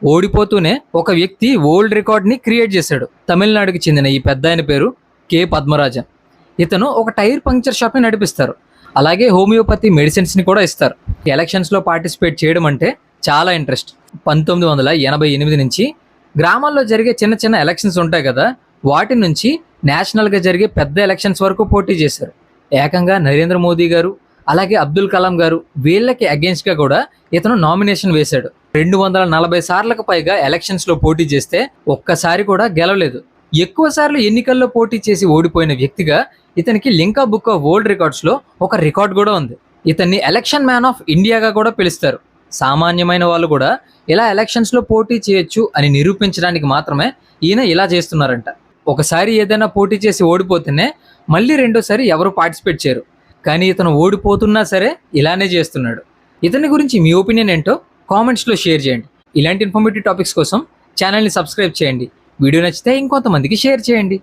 ఓడిపోతూనే ఒక వ్యక్తి old రికార్డ్ని create చేశాడు. తమిళనాడుకి చెందిన ఈ పెద్ద ఆయన పేరు కె పద్మరాజన్. ఇతను ఒక టైర్ పంక్చర్ షాప్ని నడిపిస్తారు. అలాగే హోమియోపతి మెడిసిన్స్ని కూడా ఇస్తారు. ఎలక్షన్స్లో పార్టిసిపేట్ చేయడం అంటే చాలా ఇంట్రెస్ట్. 1988 నుంచి గ్రామాల్లో జరిగే చిన్న చిన్న ఎలక్షన్స్ ఉంటాయి కదా, వాటి నుంచి నేషనల్గా జరిగే పెద్ద ఎలక్షన్స్ వరకు పోటీ చేశారు. ఏకంగా నరేంద్ర మోదీ గారు అలాగే అబ్దుల్ కలాం గారు వీళ్ళకి అగేన్స్ట్గా కూడా ఇతను నామినేషన్ వేశాడు. 240 సార్లకు పైగా ఎలక్షన్స్లో పోటీ చేస్తే ఒక్కసారి కూడా గెలవలేదు. ఎక్కువ సార్లు ఎన్నికల్లో పోటీ చేసి ఓడిపోయిన వ్యక్తిగా ఇతనికి లింకా బుక్ ఆఫ్ వరల్డ్ రికార్డ్స్లో ఒక రికార్డ్ కూడా ఉంది. ఇతన్ని ఎలక్షన్ మ్యాన్ ఆఫ్ ఇండియాగా కూడా పిలుస్తారు. సామాన్యమైన వాళ్ళు కూడా ఇలా ఎలక్షన్స్లో పోటీ చేయొచ్చు అని నిరూపించడానికి మాత్రమే ఈయన ఇలా చేస్తున్నారంట. ఒకసారి ఏదైనా పోటీ చేసి ఓడిపోతేనే మళ్ళీ రెండోసారి ఎవరు పార్టిసిపేట్ చేయరు. కానీ ఇతను ఓడిపోతున్నా సరే ఇలానే చేస్తున్నాడు. ఇతని గురించి మీ ఒపీనియన్ ఏంటో కామెంట్స్లో షేర్ చేయండి. ఇలాంటి ఇన్ఫర్మేటివ్ టాపిక్స్ కోసం ఛానల్ని సబ్స్క్రైబ్ చేయండి. వీడియో నచ్చితే ఇంకొంతమందికి షేర్ చేయండి.